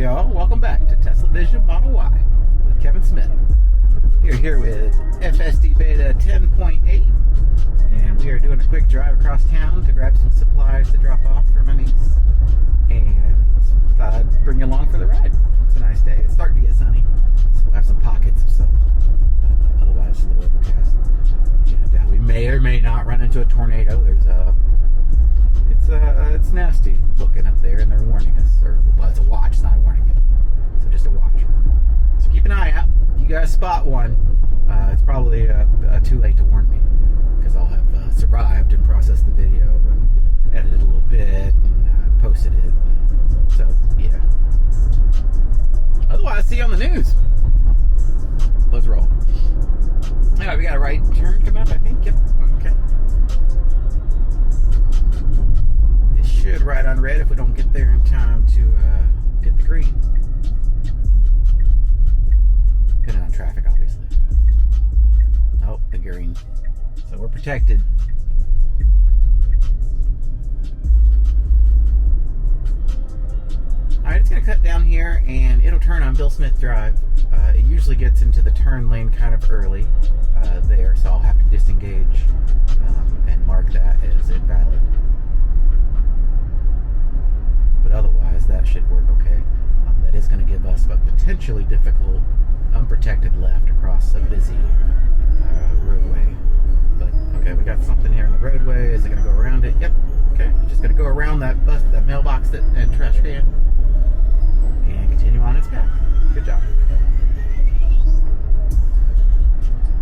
y'all. Welcome back to Tesla Vision Model Y with Kevin Smith. We are here with FSD Beta 10.8, and we are doing a quick drive across town to grab some supplies to drop off for my niece. And thought I'd bring you along for the ride. It's a nice day. It's starting to get sunny, so we'll have some pockets of sun. Otherwise, a little overcast. And we may or may not run into a tornado. It's nasty looking up there, and they're warning us. Well, it's a watch, it's not a warning yet. So just a watch. So keep an eye out. If you guys spot one, it's probably too late to warn me, because I'll have survived and processed the video and edited a little bit and posted it. So, yeah. Otherwise, see you on the news. Let's roll. Alright, we got a right turn coming up, I think. Yep. Okay. It should ride on red if we don't get there in time to get the green. Depending on traffic, obviously. Oh, the green. So we're protected. Alright, it's going to cut down here and it'll turn on Bill Smith Drive. It usually gets into the turn lane kind of early there, so I'll have to disengage and mark that as invalid. But otherwise, that should work okay. That is going to give us a potentially difficult, unprotected left across a busy roadway. But, okay, we got something here in the roadway. Is it going to go around it? Yep. Okay, just going to go around that mailbox and trash can and continue on its path. Good job.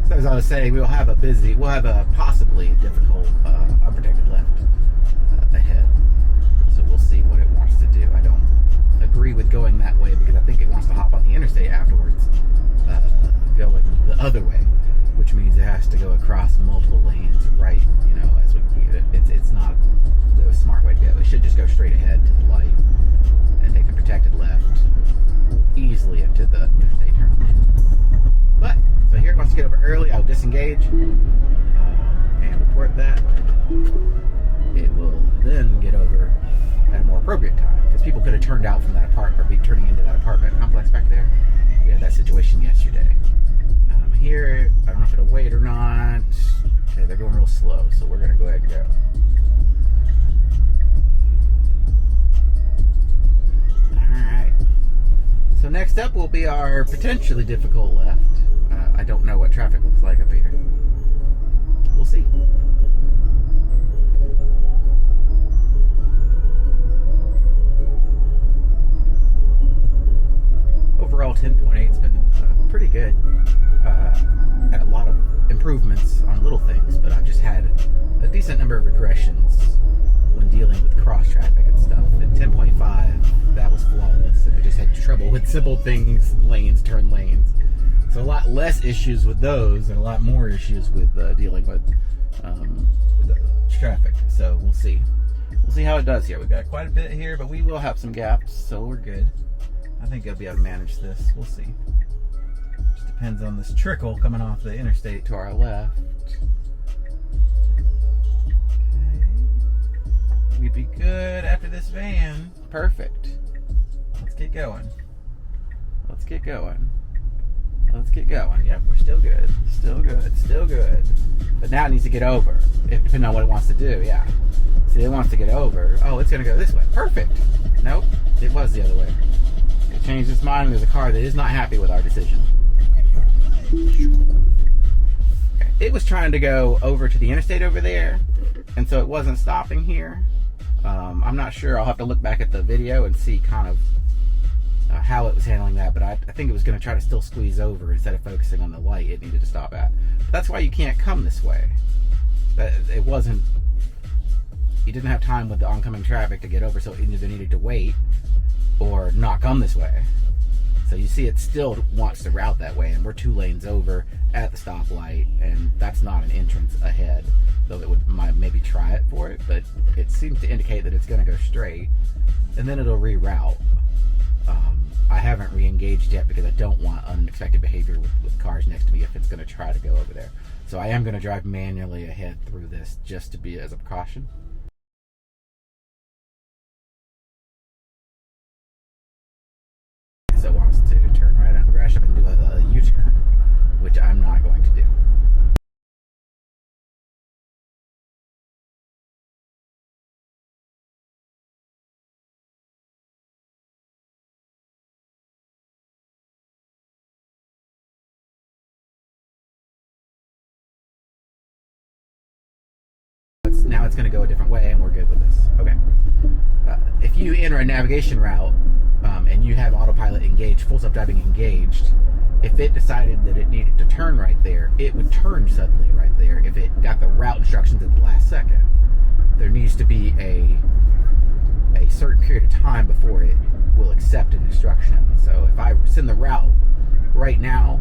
So as I was saying, we'll have a possibly difficult unprotected left ahead. So we'll see what it wants to do. I don't agree with going that way because I think it wants to hop on the interstate afterwards, going the other way, which means it has to go across multiple lanes, right? You know, as we it's not the smart way to go. It should just go straight ahead to the light and take the protected left easily into the interstate turn lane. But so here it wants to get over early. I'll disengage and report that. It will then get over at a more appropriate time, because people could have turned out from that apartment or be turning into that apartment complex back there. We had that situation yesterday. Here, I don't know if it'll wait or not. Okay, they're going real slow, so we're going to go ahead and go. Alright. So next up will be our potentially difficult left. I don't know what traffic looks like up here. We'll see. Overall, 10.8 has been pretty good. Had a lot of improvements on little things, but I've just had a decent number of regressions when dealing with cross traffic and stuff. In 10.5, that was flawless, and I just had trouble with simple things, lanes, turn lanes. So a lot less issues with those, and a lot more issues with dealing with the traffic. So we'll see. We'll see how it does here. We've got quite a bit here, but we will have some gaps, so we're good. I think I'll be able to manage this. We'll see. Just depends on this trickle coming off the interstate to our left. Okay. We'd be good after this van. Perfect. Let's get going. Let's get going. Let's get going. Yep, we're still good. Still good. Still good. But now it needs to get over. Depending on what it wants to do, yeah. See, it wants to get over. Oh, it's going to go this way. Perfect. Nope. It was the other way. It changed its mind. There's a car that is not happy with our decision. Okay. It was trying to go over to the interstate over there, and so it wasn't stopping here. I'm not sure. I'll have to look back at the video and see kind of how it was handling that, but I think it was going to try to still squeeze over instead of focusing on the light it needed to stop at. But that's why you can't come this way. But it wasn't, you didn't have time with the oncoming traffic to get over, so it either needed to wait or not come this way. So you see it still wants to route that way, and we're 2 lanes over at the stoplight, and that's not an entrance ahead, though it might maybe try it for it, but it seems to indicate that it's going to go straight, and then it'll reroute. I haven't re-engaged yet because I don't want unexpected behavior with cars next to me if it's going to try to go over there. So I am going to drive manually ahead through this just to be as a precaution. which I'm not going to do. Now it's going to go a different way, and we're good with this. Okay. If you enter a navigation route and you have AutoPilot engaged, full self-driving engaged, if it decided that it needed to turn right there, it would turn suddenly right there if it got the route instructions at the last second. There needs to be a certain period of time before it will accept an instruction. So if I send the route right now,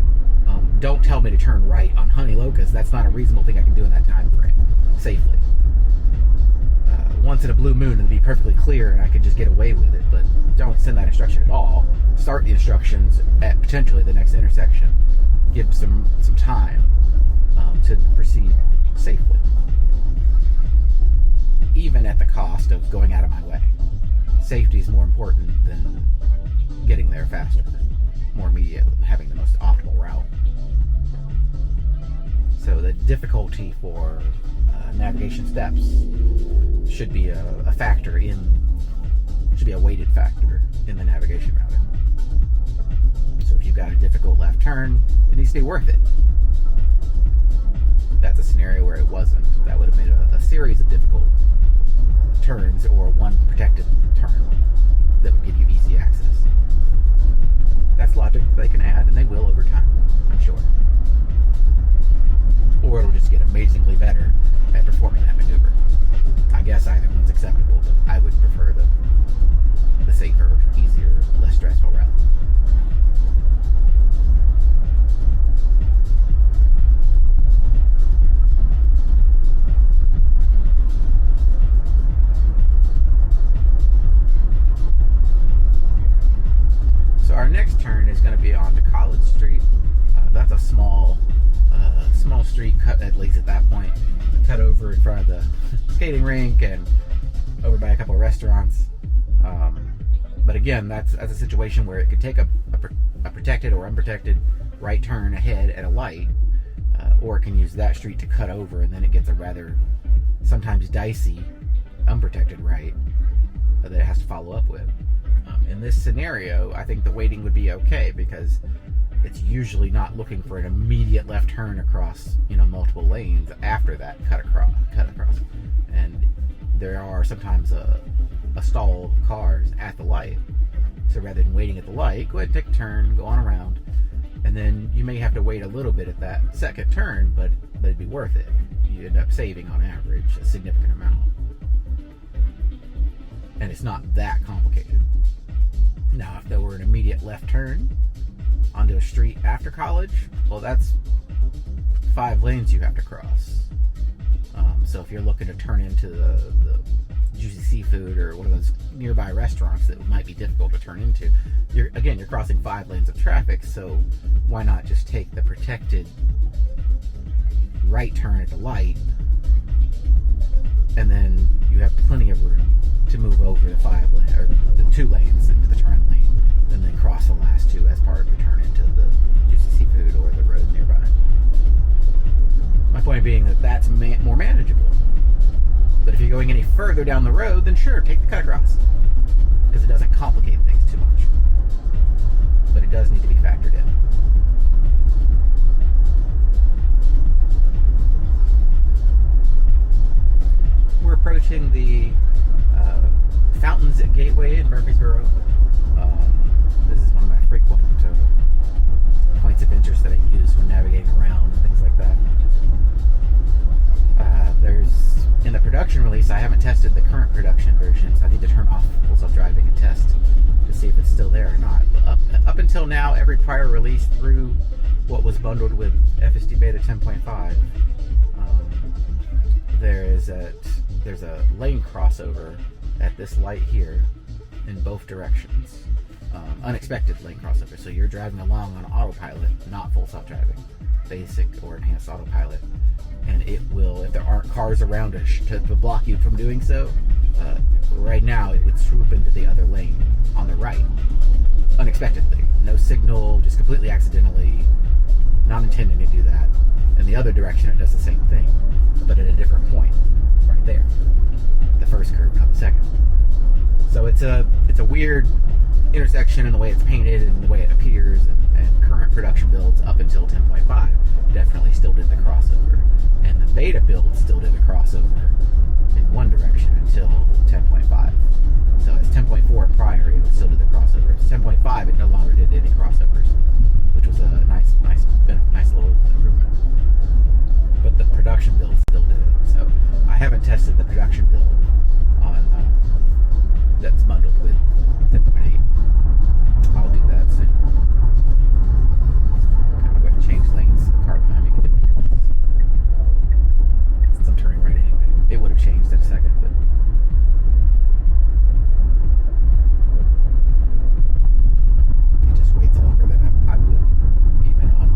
don't tell me to turn right on Honey Locust. That's not a reasonable thing I can do in that time frame safely. Once in a blue moon, it'll be perfectly clear and I could just get away with it, but don't send that instruction at all. Start the instructions at potentially the next intersection. Give some time to proceed safely, even at the cost of going out of my way. Safety is more important than getting there faster, more immediate, having the most optimal route. So the difficulty for navigation steps should be a factor should be a weighted factor in the navigation routing. So if you've got a difficult left turn, it needs to be worth it. That's a scenario where it wasn't. That would have made a series of difficult turns or one protected turn that would give you easy access. That's logic they can add, and they will over time, I'm sure. Or it'll just get amazingly better at performing that maneuver. I guess either one's acceptable, but I would prefer the safer, easier, less stressful route. So our next turn is going to be onto College Street. That's a small street cut, at least at that point, cut over in front of the skating rink and over by a couple of restaurants. But again, that's a situation where it could take a protected or unprotected right turn ahead at a light, or it can use that street to cut over, and then it gets a rather sometimes dicey unprotected right that it has to follow up with. In this scenario, I think the waiting would be okay because it's usually not looking for an immediate left turn across, multiple lanes after that cut across. And there are sometimes a stall of cars at the light. So rather than waiting at the light, go ahead and take a turn, go on around, and then you may have to wait a little bit at that second turn, but it'd be worth it. You end up saving on average a significant amount. And it's not that complicated. Now, if there were an immediate left turn onto a street after College, well, that's 5 lanes you have to cross. So if you're looking to turn into the Juicy Seafood or one of those nearby restaurants that might be difficult to turn into, you're crossing 5 lanes of traffic, so why not just take the protected right turn at the light, and then you have plenty of room to move over the 5 lane or the 2 lanes into the turn lane, and then cross the last 2 as part of your turn into the Juicy Seafood or the road nearby. My point being that that's more manageable. But if you're going any further down the road, then sure, take the cut across, because it doesn't complicate things too much. But it does need to be factored in. We're approaching the fountains at Gateway in Murfreesboro. This is one of my frequent points of interest that I use when navigating around and things like that. In the production release, I haven't tested the current production version, so I need to turn off Full Self-Driving and test to see if it's still there or not. But up until now, every prior release through what was bundled with FSD Beta 10.5, there's a lane crossover at this light here in both directions. Unexpected lane crossover. So you're driving along on AutoPilot, not Full Self-Driving, basic or enhanced AutoPilot, and it will, if there aren't cars around to block you from doing so, right now it would swoop into the other lane on the right, unexpectedly. No signal, just completely accidentally not intending to do that. In the other direction, it does the same thing, but at a different point, right there. The first curve, not the second. So it's a weird intersection in the way it's painted and the way it appears, and current production builds up until 10.5 definitely still did the crossover, and the beta build still did the crossover in one direction until 10.5. So it's 10.4 prior, it still did the crossover. It's 10.5, it no longer did any crossovers, which was a nice little improvement. But the production build still did it. So I haven't tested the production build on that's bundled with 10.8. I'll do that soon. I'm going to change lanes. The car behind me can do it. Since I'm turning right anyway. It would have changed in a second, but it just waits longer than I would, even on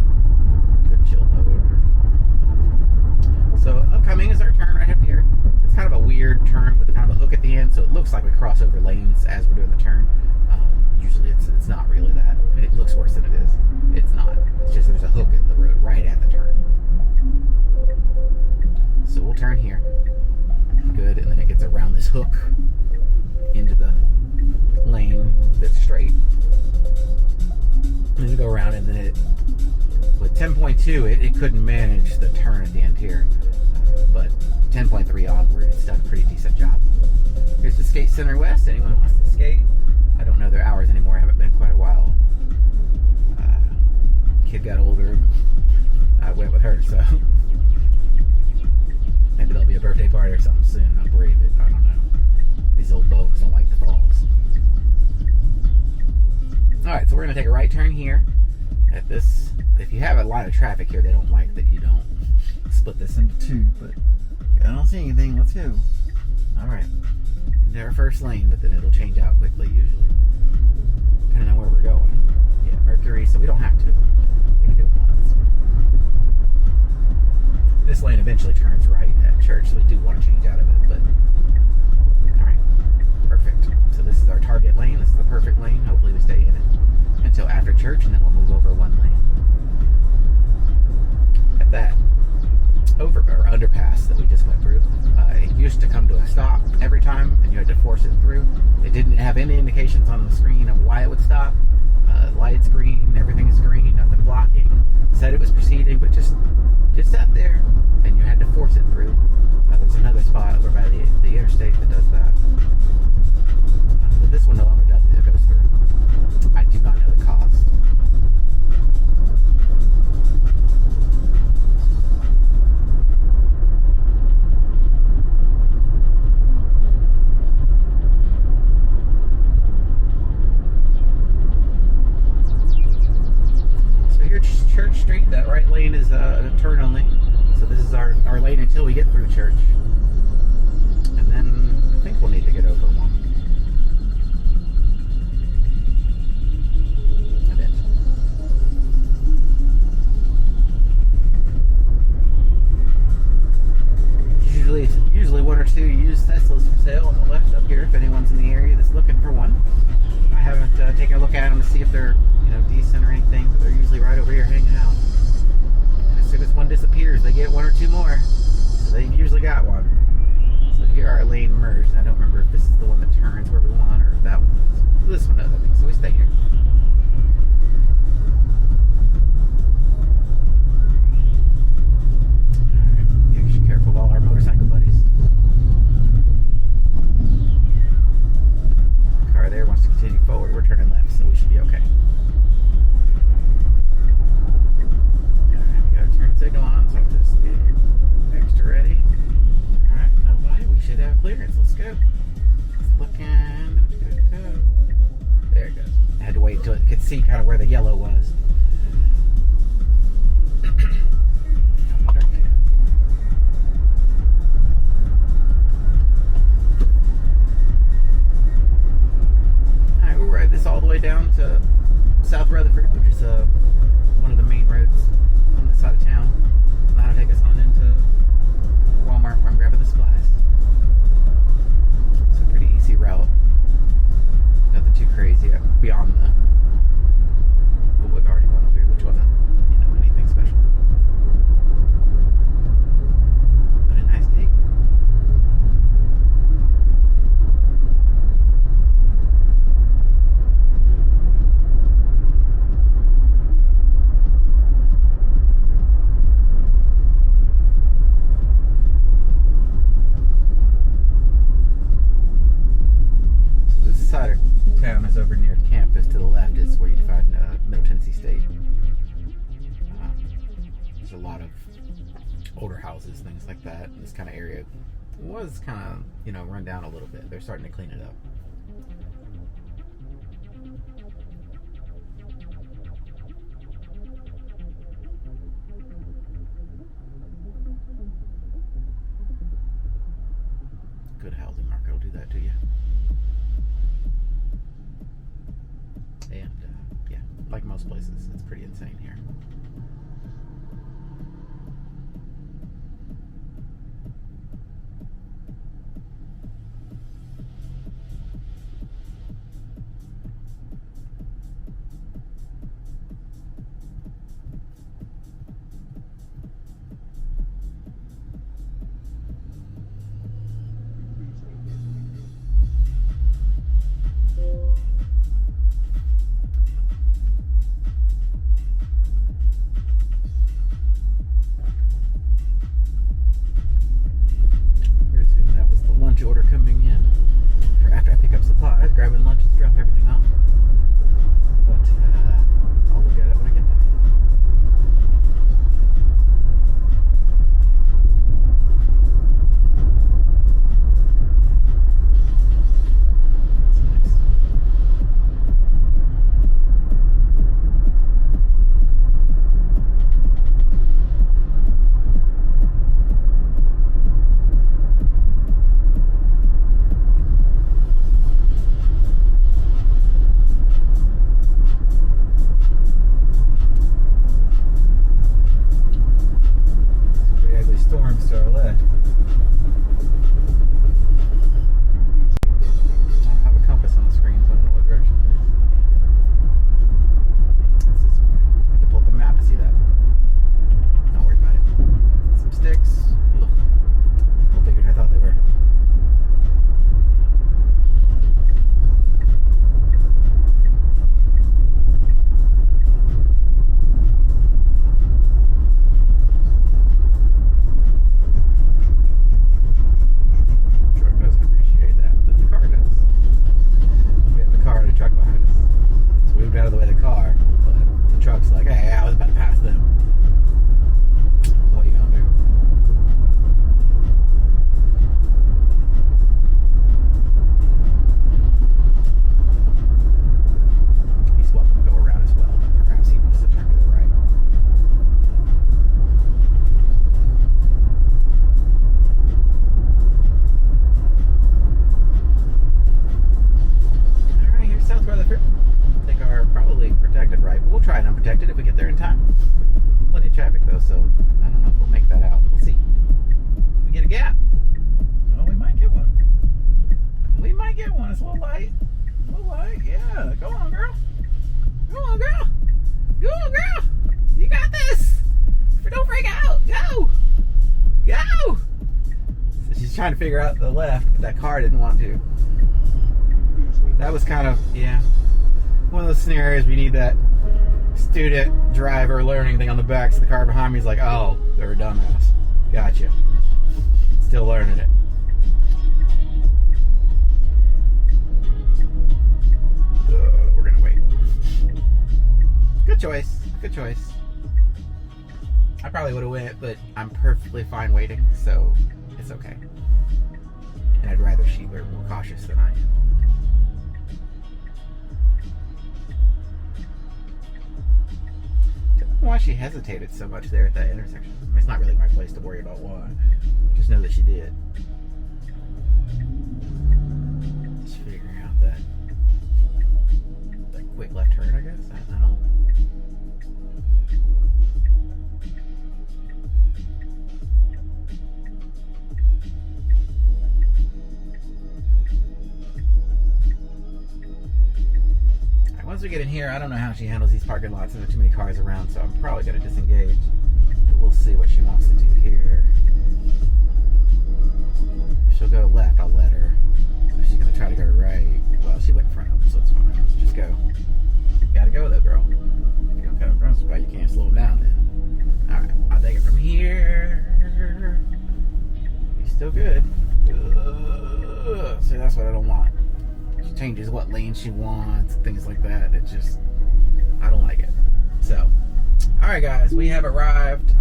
the chill mode. So upcoming is our turn right up here. It's kind of a weird turn with kind of a hook at the end, so it looks like we cross over lanes as we're doing the turn. Usually it's not really that. It looks worse than it is. It's not. It's just there's a hook in the road right at the turn. So we'll turn here. Good, and then it gets around this hook into the lane that's straight. And then we go around, and then with 10.2, it couldn't manage the turn at the end here. But 10.3 onward, it's done a pretty decent job. Here's the Skate Center West. Anyone wants to skate? I don't know their hours anymore. I haven't been quite a while. Kid got older. I went with her, so maybe there'll be a birthday party or something soon. I'll brave it. I don't know. These old bones don't like the falls. Alright, so we're going to take a right turn here. At this, if you have a line of traffic here, they don't like that you don't split this into two, but I don't see anything. Let's go. Alright. Into our first lane, but then it'll change out quickly usually, depending on where we're going. Yeah, Mercury, so we don't have to. You can do it once. This lane eventually turns right at church, so we do want to change out of it, but alright. Perfect. So this is our target lane. This is the perfect lane. Hopefully we stay in it until after church, and then we'll move over one lane. At that underpass that we just went through, it used to come to a stop every time, and you had to force it through. It didn't have any indications on the screen of why it would stop. Lights green, everything is green, nothing blocking. Said it was proceeding, but just sat there, and you had to force it through. There's another spot over by the interstate that does that. But this one no longer does it. It goes through. I do not know the cost. Church Street, that right lane is a turn only, so this is our lane until we get through church, and then I think we'll need to get over one eventually. Usually one or two used Teslas for sale on the left up here if anyone's in the area that's looking for one. I haven't taken a look at them to see if they're decent or anything, but they're usually right over here hanging out. And as soon as one disappears, they get one or two more. So they've usually got one. So here our lane merged. I don't remember if this is the one that turns where we want or if that one is. This one does, I think. So we stay here. Alright, be extra careful of all our motorcycle buddies. The car there wants to continue forward. We're turning left, so we should be okay. Signal on, so I'm just being extra ready. Alright, nobody. We should have clearance. Let's go. It's looking good to go. There it goes. I had to wait until it could see kind of where the yellow was. Alright, we'll ride this all the way down to South Rutherford, which is one of the main roads on this side of town. That'll take us on into Walmart where I'm grabbing the supplies. It's a pretty easy route. Nothing too crazy beyond what we've already gone through, which wasn't, anything special. a lot of older houses, things like that. This kind of area was kind of, you know, run down a little bit. They're starting to clean it up. Good housing market will do that to you. And yeah, like most places, it's pretty insane here. Order coming in for after I pick up supplies, grabbing lunch, drop everything off. But I'll look at it when I get there. Storms to our left. I don't have a compass on the screen, so I don't know what direction it is. It's this way. I have to pull up the map to see that. Don't worry about it. Some sticks. Ugh. A little bigger than I thought they were. Out of the way of the car, but the truck's like, hey, I was about to pass them. What are you gonna do? He's welcome to go around as well. Perhaps he wants to turn to the right. Alright, here's South Rutherford. Are probably protected right, but we'll try and unprotected if we get there in time. Plenty of traffic though, so I don't know if we'll make that out. We'll see. If we get a gap. Oh, we might get one. We might get one. It's a little light. A little light, yeah. Go on, girl. Go on, girl. Go on, girl. You got this. Don't freak out. Go. Go. So she's trying to figure out the left, but that car didn't want to. That was kind of, yeah. One of those scenarios where you need that student driver learning thing on the back, so the car behind me is like, oh, they're a dumbass. Gotcha. Still learning it. We're gonna wait. Good choice. Good choice. I probably would have went, but I'm perfectly fine waiting, so it's okay. And I'd rather she were more cautious than I am. Why she hesitated so much there at that intersection. I mean, it's not really my place to worry about why. Just know that she did. Just figuring out that quick left turn, I guess. I don't. Once we get in here, I don't know how she handles these parking lots. There's too many cars around, so I'm probably going to disengage. But we'll see what she wants to do here. If she'll go left, I'll let her. If she's going to try to go right, well, she went in front of him, so it's fine. Just go. You gotta go, though, girl. If you don't cut in front of somebody, you can't slow them down then. Alright, I'll take it from here. He's still good. See, that's what I don't want. She changes what lane she wants, things like that. It just, I don't like it. So, alright guys, we have arrived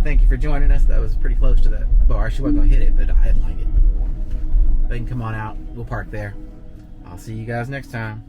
thank you for joining us. That was pretty close to that bar. She wasn't going to hit it, but I didn't like it. They can come on out. We'll park there. I'll see you guys next time.